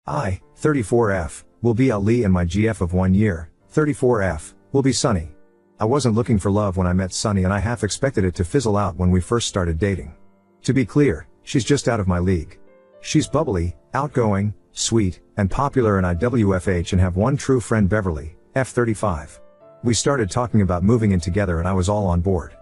I, 34F, will be Ali and my GF of 1 year, 34F, will be Sunny. I wasn't looking for love when I met Sunny and I half expected it to fizzle out when we first started dating. To be clear, she's just out of my league. She's bubbly, outgoing, sweet, and popular in IWFH and have one true friend Beverly, F35. We started talking about moving in together and I was all on board.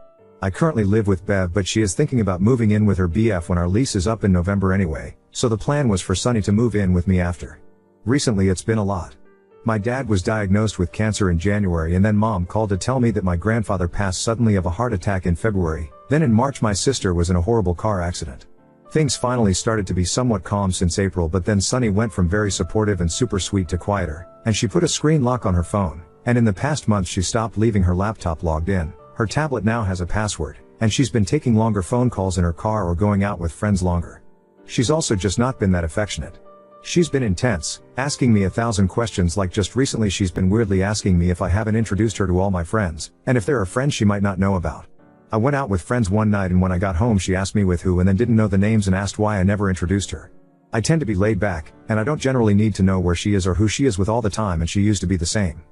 I currently live with Bev but she is thinking about moving in with her BF when our lease is up in November anyway, so the plan was for Sunny to move in with me after. Recently it's been a lot. My dad was diagnosed with cancer in January and then mom called to tell me that my grandfather passed suddenly of a heart attack in February, then in March my sister was in a horrible car accident. Things finally started to be somewhat calm since April but then Sunny went from very supportive and super sweet to quieter, and she put a screen lock on her phone, and in the past month she stopped leaving her laptop logged in. Her tablet now has a password, and she's been taking longer phone calls in her car or going out with friends longer. She's also just not been that affectionate. She's been intense, asking me 1,000 questions like just recently she's been weirdly asking me if I haven't introduced her to all my friends, and if there are friends she might not know about. I went out with friends one night and when I got home she asked me with who and then didn't know the names and asked why I never introduced her. I tend to be laid back, and I don't generally need to know where she is or who she is with all the time and she used to be the same.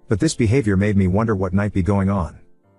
But this behavior made me wonder what might be going on.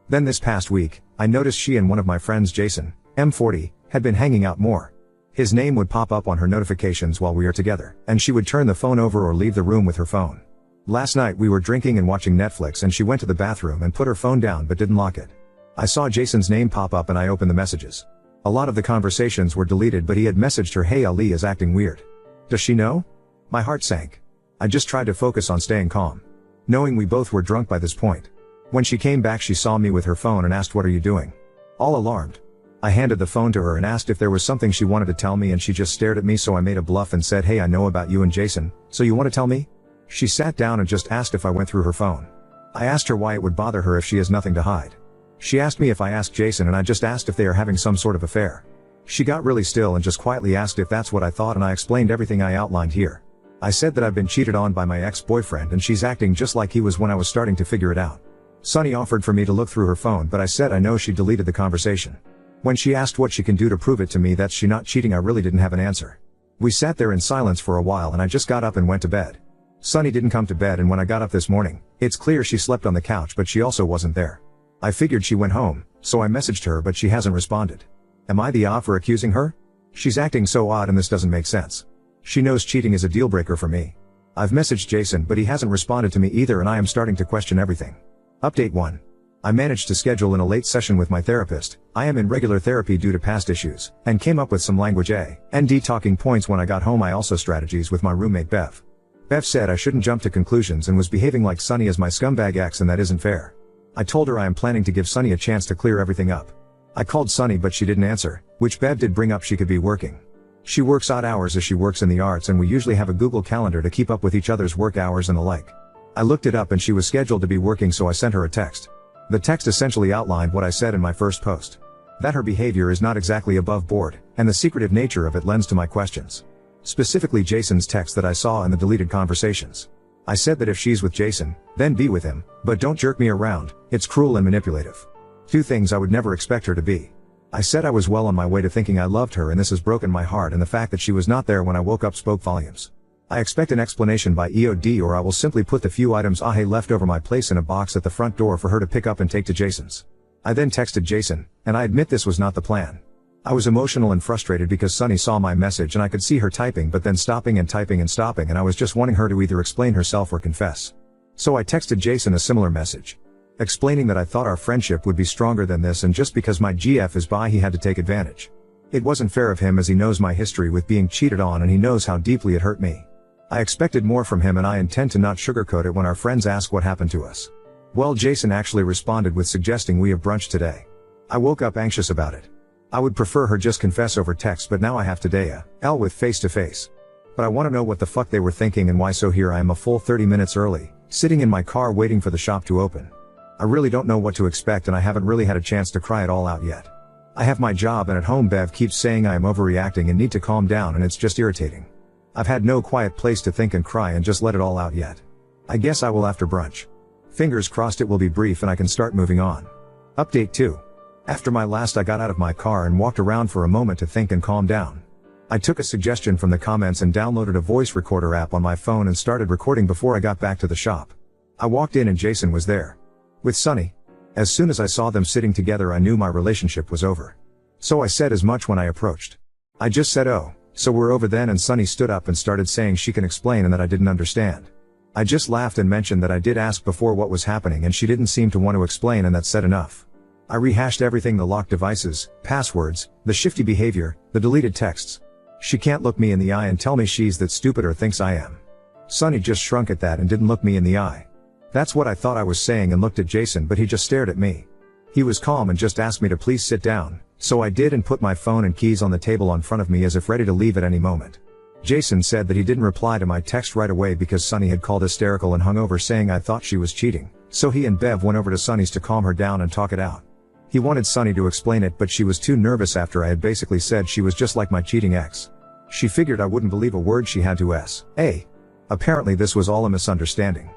Then this past week, I noticed she and one of my friends Jason, M40, had been hanging out more. His name would pop up on her notifications while we are together, and she would turn the phone over or leave the room with her phone. Last night we were drinking and watching Netflix and she went to the bathroom and put her phone down but didn't lock it. I saw Jason's name pop up and I opened the messages. A lot of the conversations were deleted but he had messaged her, "Hey, Ali is acting weird. Does she know?" My heart sank. I just tried to focus on staying calm, knowing we both were drunk by this point. When she came back she saw me with her phone and asked, "What are you doing?" All alarmed. I handed the phone to her and asked if there was something she wanted to tell me and she just stared at me, so I made a bluff and said, "Hey, I know about you and Jason, so you want to tell me?" She sat down and just asked if I went through her phone. I asked her why it would bother her if she has nothing to hide. She asked me if I asked Jason and I just asked if they are having some sort of affair. She got really still and just quietly asked if that's what I thought and I explained everything I outlined here. I said that I've been cheated on by my ex-boyfriend and she's acting just like he was when I was starting to figure it out. Sunny offered for me to look through her phone but I said I know she deleted the conversation. When she asked what she can do to prove it to me that she's not cheating, I really didn't have an answer. We sat there in silence for a while and I just got up and went to bed. Sunny didn't come to bed and when I got up this morning, it's clear she slept on the couch but she also wasn't there. I figured she went home, so I messaged her but she hasn't responded. Am I the odd for accusing her? She's acting so odd and this doesn't make sense. She knows cheating is a deal breaker for me. I've messaged Jason but he hasn't responded to me either and I am starting to question everything. Update 1. I managed to schedule in a late session with my therapist. I am in regular therapy due to past issues, and came up with some language A&D talking points when I got home. I also strategies with my roommate Bev. Bev said I shouldn't jump to conclusions and was behaving like Sunny as my scumbag ex and that isn't fair. I told her I am planning to give Sunny a chance to clear everything up. I called Sunny but she didn't answer, which Bev did bring up she could be working. She works odd hours as she works in the arts and we usually have a Google Calendar to keep up with each other's work hours and the like. I looked it up and she was scheduled to be working, so I sent her a text. The text essentially outlined what I said in my first post. That her behavior is not exactly above board, and the secretive nature of it lends to my questions. Specifically Jason's text that I saw in the deleted conversations. I said that if she's with Jason, then be with him, but don't jerk me around, it's cruel and manipulative. 2 things I would never expect her to be. I said I was well on my way to thinking I loved her and this has broken my heart, and the fact that she was not there when I woke up spoke volumes. I expect an explanation by EOD or I will simply put the few items I left over my place in a box at the front door for her to pick up and take to Jason's. I then texted Jason, and I admit this was not the plan. I was emotional and frustrated because Sunny saw my message and I could see her typing but then stopping and typing and stopping, and I was just wanting her to either explain herself or confess. So I texted Jason a similar message, explaining that I thought our friendship would be stronger than this and just because my GF is bi he had to take advantage. It wasn't fair of him as he knows my history with being cheated on and he knows how deeply it hurt me. I expected more from him and I intend to not sugarcoat it when our friends ask what happened to us. Well, Jason actually responded with suggesting we have brunch today. I woke up anxious about it. I would prefer her just confess over text, but now I have to L with face to face. But I want to know what the fuck they were thinking and why, so here I am a full 30 minutes early, sitting in my car waiting for the shop to open. I really don't know what to expect and I haven't really had a chance to cry it all out yet. I have my job and at home Bev keeps saying I am overreacting and need to calm down, and it's just irritating. I've had no quiet place to think and cry and just let it all out yet. I guess I will after brunch. Fingers crossed it will be brief and I can start moving on. Update 2. After my last I got out of my car and walked around for a moment to think and calm down. I took a suggestion from the comments and downloaded a voice recorder app on my phone and started recording before I got back to the shop. I walked in and Jason was there. With Sunny. As soon as I saw them sitting together I knew my relationship was over. So I said as much when I approached. I just said, "Oh, so we're over then," and Sunny stood up and started saying she can explain and that I didn't understand. I just laughed and mentioned that I did ask before what was happening and she didn't seem to want to explain, and that said enough. I rehashed everything: the locked devices, passwords, the shifty behavior, the deleted texts. She can't look me in the eye and tell me she's that stupid or thinks I am. Sunny just shrunk at that and didn't look me in the eye. That's what I thought I was saying and looked at Jason, but he just stared at me. He was calm and just asked me to please sit down, so I did and put my phone and keys on the table in front of me as if ready to leave at any moment. Jason said that he didn't reply to my text right away because Sunny had called hysterical and hung over saying I thought she was cheating, so he and Bev went over to Sunny's to calm her down and talk it out. He wanted Sunny to explain it, but she was too nervous after I had basically said she was just like my cheating ex. She figured I wouldn't believe a word she had to say. Apparently this was all a misunderstanding.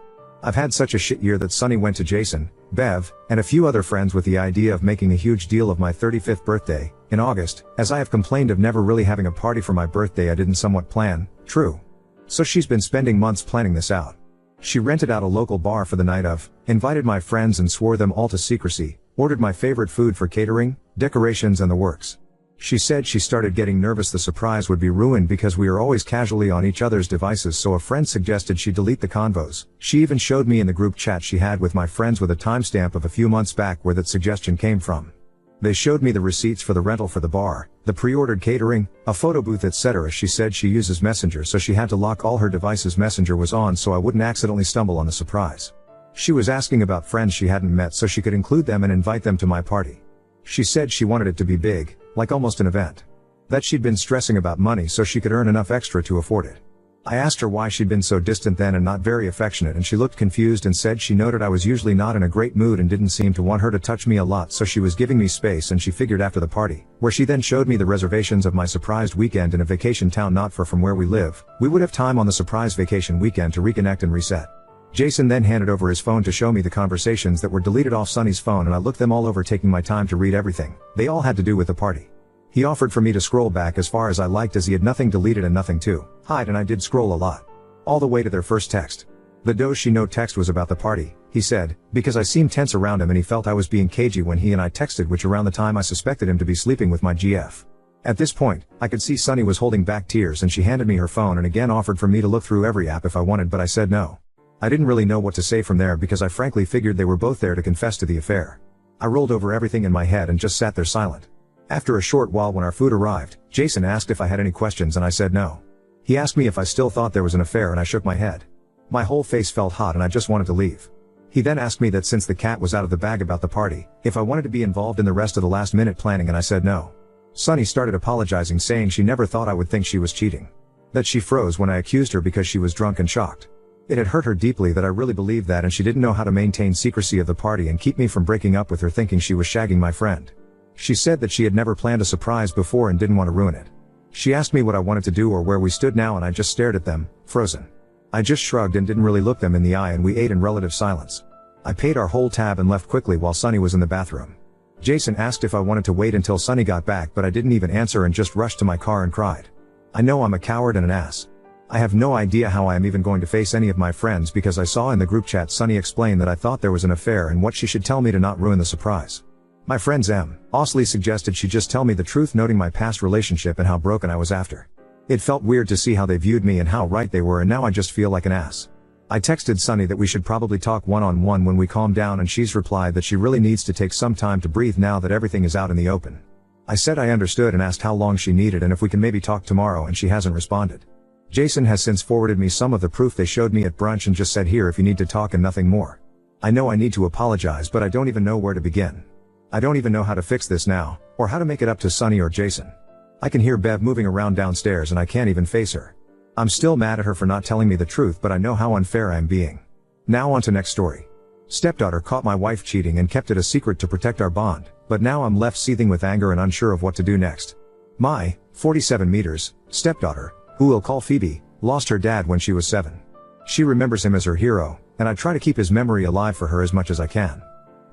I've had such a shit year that Sunny went to Jason, Bev, and a few other friends with the idea of making a huge deal of my 35th birthday, in August, as I have complained of never really having a party for my birthday I didn't somewhat plan, true. So she's been spending months planning this out. She rented out a local bar for the night of, invited my friends and swore them all to secrecy, ordered my favorite food for catering, decorations and the works. She said she started getting nervous the surprise would be ruined because we are always casually on each other's devices, so a friend suggested she delete the convos. She even showed me in the group chat she had with my friends with a timestamp of a few months back where that suggestion came from. They showed me the receipts for the rental for the bar, the pre-ordered catering, a photo booth, etc. She said she uses Messenger, so she had to lock all her devices. Messenger was on so I wouldn't accidentally stumble on the surprise. She was asking about friends she hadn't met so she could include them and invite them to my party. She said she wanted it to be big, like almost an event. That she'd been stressing about money so she could earn enough extra to afford it. I asked her why she'd been so distant then and not very affectionate, and she looked confused and said she noted I was usually not in a great mood and didn't seem to want her to touch me a lot, so she was giving me space, and she figured after the party, where she then showed me the reservations of my surprised weekend in a vacation town not far from where we live, we would have time on the surprise vacation weekend to reconnect and reset. Jason then handed over his phone to show me the conversations that were deleted off Sunny's phone, and I looked them all over, taking my time to read everything. They all had to do with the party. He offered for me to scroll back as far as I liked as he had nothing deleted and nothing to hide, and I did scroll a lot. All the way to their first text. The "does she know" text was about the party, he said, because I seemed tense around him and he felt I was being cagey when he and I texted, which around the time I suspected him to be sleeping with my GF. At this point, I could see Sunny was holding back tears and she handed me her phone and again offered for me to look through every app if I wanted, but I said no. I didn't really know what to say from there because I frankly figured they were both there to confess to the affair. I rolled over everything in my head and just sat there silent. After a short while, when our food arrived, Jason asked if I had any questions and I said no. He asked me if I still thought there was an affair and I shook my head. My whole face felt hot and I just wanted to leave. He then asked me that since the cat was out of the bag about the party, if I wanted to be involved in the rest of the last minute planning, and I said no. Sunny started apologizing, saying she never thought I would think she was cheating. That she froze when I accused her because she was drunk and shocked. It had hurt her deeply that I really believed that, and she didn't know how to maintain secrecy of the party and keep me from breaking up with her, thinking she was shagging my friend. She said that she had never planned a surprise before and didn't want to ruin it. She asked me what I wanted to do or where we stood now, and I just stared at them, frozen. I just shrugged and didn't really look them in the eye, and we ate in relative silence. I paid our whole tab and left quickly while Sunny was in the bathroom. Jason asked if I wanted to wait until Sunny got back, but I didn't even answer and just rushed to my car and cried. I know I'm a coward and an ass. I have no idea how I am even going to face any of my friends because I saw in the group chat Sunny explain that I thought there was an affair and what she should tell me to not ruin the surprise. My friends Osley suggested she just tell me the truth, noting my past relationship and how broken I was after. It felt weird to see how they viewed me and how right they were, and now I just feel like an ass. I texted Sunny that we should probably talk one-on-one when we calm down, and she's replied that she really needs to take some time to breathe now that everything is out in the open. I said I understood and asked how long she needed and if we can maybe talk tomorrow, and she hasn't responded. Jason has since forwarded me some of the proof they showed me at brunch and just said, here if you need to talk, and nothing more. I know I need to apologize, but I don't even know where to begin. I don't even know how to fix this now, or how to make it up to Sunny or Jason. I can hear Bev moving around downstairs and I can't even face her. I'm still mad at her for not telling me the truth, but I know how unfair I am being. Now on to next story. Stepdaughter caught my wife cheating and kept it a secret to protect our bond, but now I'm left seething with anger and unsure of what to do next. My 47 meters stepdaughter, who we'll call Phoebe, lost her dad when she was 7. She remembers him as her hero, and I try to keep his memory alive for her as much as I can.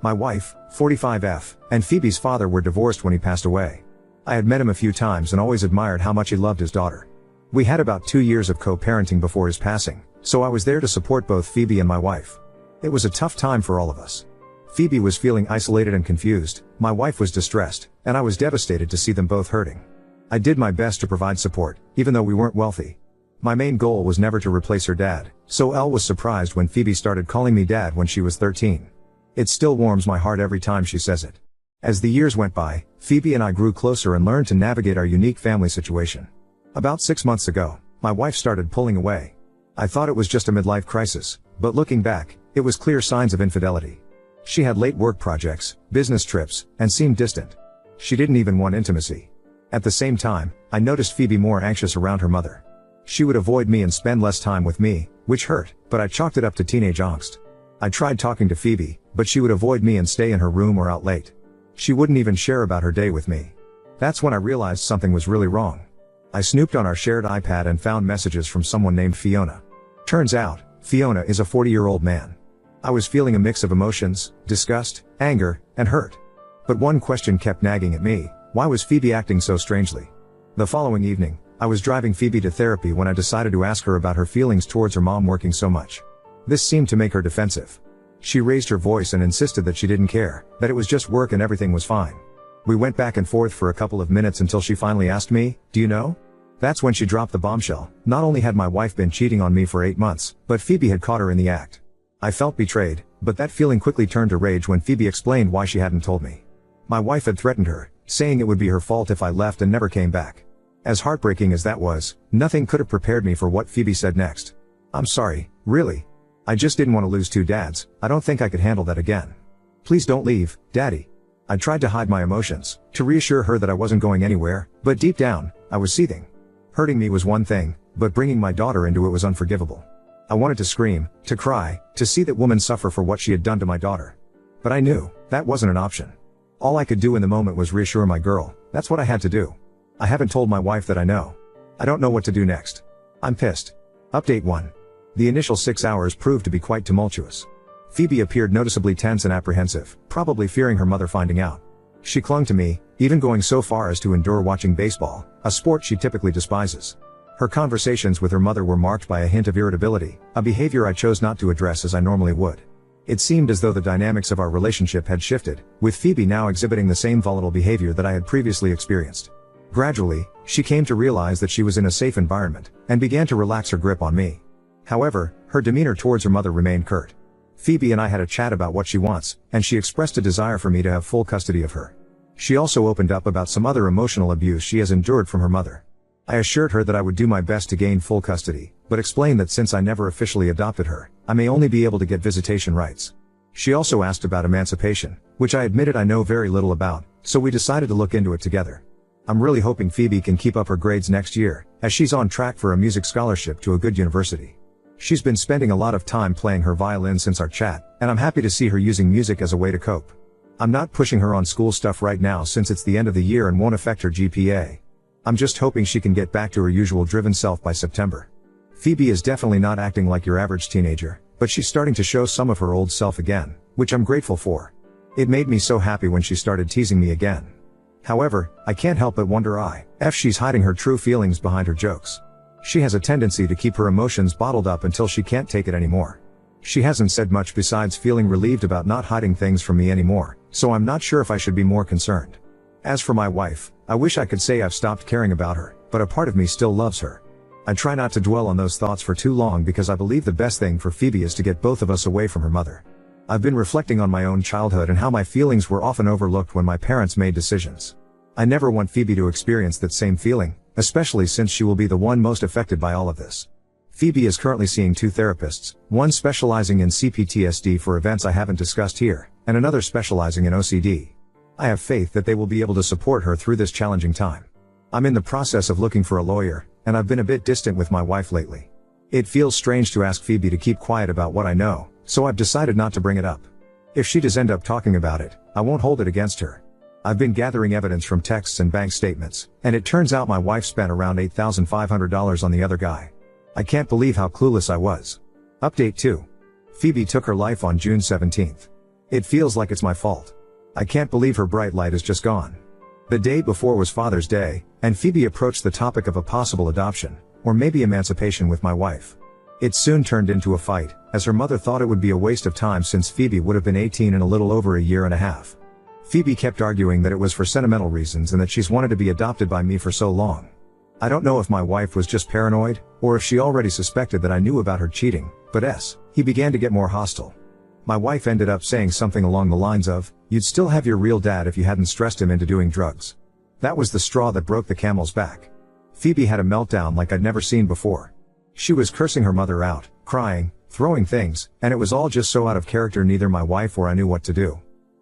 My wife, 45F, and Phoebe's father were divorced when he passed away. I had met him a few times and always admired how much he loved his daughter. We had about 2 years of co-parenting before his passing, so I was there to support both Phoebe and my wife. It was a tough time for all of us. Phoebe was feeling isolated and confused, my wife was distressed, and I was devastated to see them both hurting. I did my best to provide support, even though we weren't wealthy. My main goal was never to replace her dad, so Elle was surprised when Phoebe started calling me dad when she was 13. It still warms my heart every time she says it. As the years went by, Phoebe and I grew closer and learned to navigate our unique family situation. About 6 months ago, my wife started pulling away. I thought it was just a midlife crisis, but looking back, it was clear signs of infidelity. She had late work projects, business trips, and seemed distant. She didn't even want intimacy. At the same time, I noticed Phoebe more anxious around her mother. She would avoid me and spend less time with me, which hurt, but I chalked it up to teenage angst. I tried talking to Phoebe, but she would avoid me and stay in her room or out late. She wouldn't even share about her day with me. That's when I realized something was really wrong. I snooped on our shared iPad and found messages from someone named Fiona. Turns out, Fiona is a 40-year-old man. I was feeling a mix of emotions, disgust, anger, and hurt. But one question kept nagging at me: why was Phoebe acting so strangely? The following evening, I was driving Phoebe to therapy when I decided to ask her about her feelings towards her mom working so much. This seemed to make her defensive. She raised her voice and insisted that she didn't care, that it was just work and everything was fine. We went back and forth for a couple of minutes until she finally asked me, "Do you know?" That's when she dropped the bombshell. Not only had my wife been cheating on me for 8 months, but Phoebe had caught her in the act. I felt betrayed, but that feeling quickly turned to rage when Phoebe explained why she hadn't told me. My wife had threatened her, saying it would be her fault if I left and never came back. As heartbreaking as that was, nothing could have prepared me for what Phoebe said next. "I'm sorry, really. I just didn't want to lose 2 dads, I don't think I could handle that again. Please don't leave, Daddy." I tried to hide my emotions, to reassure her that I wasn't going anywhere, but deep down, I was seething. Hurting me was one thing, but bringing my daughter into it was unforgivable. I wanted to scream, to cry, to see that woman suffer for what she had done to my daughter. But I knew, that wasn't an option. All I could do in the moment was reassure my girl, that's what I had to do. I haven't told my wife that I know. I don't know what to do next. I'm pissed. Update 1. The initial 6 hours proved to be quite tumultuous. Phoebe appeared noticeably tense and apprehensive, probably fearing her mother finding out. She clung to me, even going so far as to endure watching baseball, a sport she typically despises. Her conversations with her mother were marked by a hint of irritability, a behavior I chose not to address as I normally would. It seemed as though the dynamics of our relationship had shifted, with Phoebe now exhibiting the same volatile behavior that I had previously experienced. Gradually, she came to realize that she was in a safe environment, and began to relax her grip on me. However, her demeanor towards her mother remained curt. Phoebe and I had a chat about what she wants, and she expressed a desire for me to have full custody of her. She also opened up about some other emotional abuse she has endured from her mother. I assured her that I would do my best to gain full custody, but explained that since I never officially adopted her, I may only be able to get visitation rights. She also asked about emancipation, which I admitted I know very little about, so we decided to look into it together. I'm really hoping Phoebe can keep up her grades next year, as she's on track for a music scholarship to a good university. She's been spending a lot of time playing her violin since our chat, and I'm happy to see her using music as a way to cope. I'm not pushing her on school stuff right now since it's the end of the year and won't affect her GPA. I'm just hoping she can get back to her usual driven self by September. Phoebe is definitely not acting like your average teenager, but she's starting to show some of her old self again, which I'm grateful for. It made me so happy when she started teasing me again. However, I can't help but wonder if she's hiding her true feelings behind her jokes. She has a tendency to keep her emotions bottled up until she can't take it anymore. She hasn't said much besides feeling relieved about not hiding things from me anymore, so I'm not sure if I should be more concerned. As for my wife, I wish I could say I've stopped caring about her, but a part of me still loves her. I try not to dwell on those thoughts for too long because I believe the best thing for Phoebe is to get both of us away from her mother. I've been reflecting on my own childhood and how my feelings were often overlooked when my parents made decisions. I never want Phoebe to experience that same feeling, especially since she will be the one most affected by all of this. Phoebe is currently seeing 2 therapists, one specializing in CPTSD for events I haven't discussed here, and another specializing in OCD. I have faith that they will be able to support her through this challenging time. I'm in the process of looking for a lawyer, and I've been a bit distant with my wife lately. It feels strange to ask Phoebe to keep quiet about what I know, so I've decided not to bring it up. If she does end up talking about it, I won't hold it against her. I've been gathering evidence from texts and bank statements, and it turns out my wife spent around $8,500 on the other guy. I can't believe how clueless I was. Update 2. Phoebe took her life on June 17th. It feels like it's my fault. I can't believe her bright light is just gone. The day before was Father's Day, and Phoebe approached the topic of a possible adoption, or maybe emancipation with my wife. It soon turned into a fight, as her mother thought it would be a waste of time since Phoebe would have been 18 in a little over a year and a half. Phoebe kept arguing that it was for sentimental reasons and that she's wanted to be adopted by me for so long. I don't know if my wife was just paranoid, or if she already suspected that I knew about her cheating, but he began to get more hostile. My wife ended up saying something along the lines of, "You'd still have your real dad if you hadn't stressed him into doing drugs." That was the straw that broke the camel's back. Phoebe had a meltdown like I'd never seen before. She was cursing her mother out, crying, throwing things, and it was all just so out of character neither my wife or I knew what to do.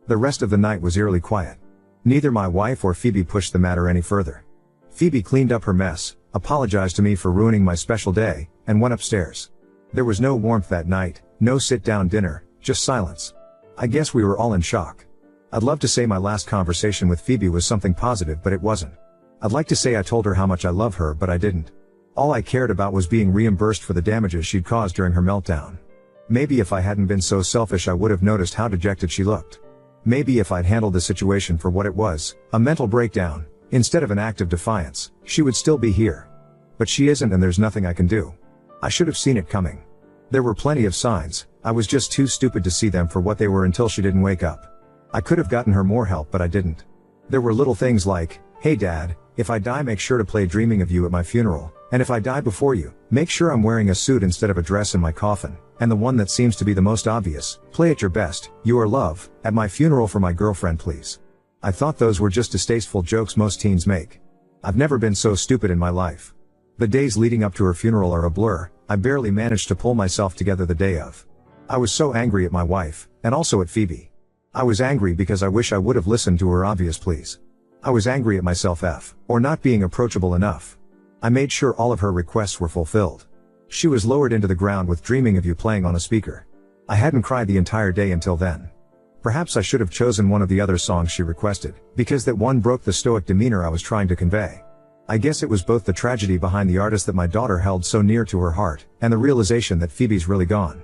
The rest of the night was eerily quiet. Neither my wife or Phoebe pushed the matter any further. Phoebe cleaned up her mess, apologized to me for ruining my special day, and went upstairs. There was no warmth that night, no sit-down dinner, just silence. I guess we were all in shock. I'd love to say my last conversation with Phoebe was something positive, but it wasn't. I'd like to say I told her how much I love her, but I didn't. All I cared about was being reimbursed for the damages she'd caused during her meltdown. Maybe if I hadn't been so selfish I would have noticed how dejected she looked. Maybe if I'd handled the situation for what it was, a mental breakdown, instead of an act of defiance, she would still be here. But she isn't, and there's nothing I can do. I should have seen it coming. There were plenty of signs, I was just too stupid to see them for what they were until she didn't wake up. I could have gotten her more help, but I didn't. There were little things like, "Hey Dad, if I die make sure to play Dreaming of You at my funeral, and if I die before you, make sure I'm wearing a suit instead of a dress in my coffin," and the one that seems to be the most obvious, "Play at your best, you are love, at my funeral for my girlfriend please." I thought those were just distasteful jokes most teens make. I've never been so stupid in my life. The days leading up to her funeral are a blur, I barely managed to pull myself together the day of. I was so angry at my wife, and also at Phoebe. I was angry because I wish I would have listened to her obvious pleas. I was angry at myself for not being approachable enough. I made sure all of her requests were fulfilled. She was lowered into the ground with Dreaming of You playing on a speaker. I hadn't cried the entire day until then. Perhaps I should have chosen one of the other songs she requested, because that one broke the stoic demeanor I was trying to convey. I guess it was both the tragedy behind the artist that my daughter held so near to her heart, and the realization that Phoebe's really gone.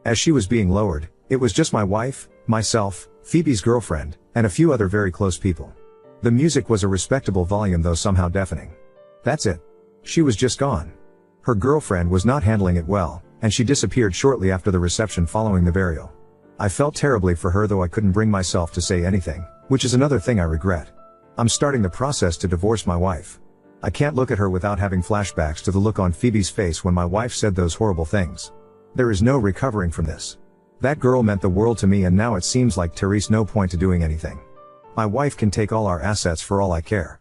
As she was being lowered, it was just my wife, myself, Phoebe's girlfriend, and a few other very close people. The music was a respectable volume though somehow deafening. That's it. She was just gone. Her girlfriend was not handling it well, and she disappeared shortly after the reception following the burial. I felt terribly for her though I couldn't bring myself to say anything, which is another thing I regret. I'm starting the process to divorce my wife. I can't look at her without having flashbacks to the look on Phoebe's face when my wife said those horrible things. There is no recovering from this. That girl meant the world to me, and now it seems like there's no point to doing anything. My wife can take all our assets for all I care.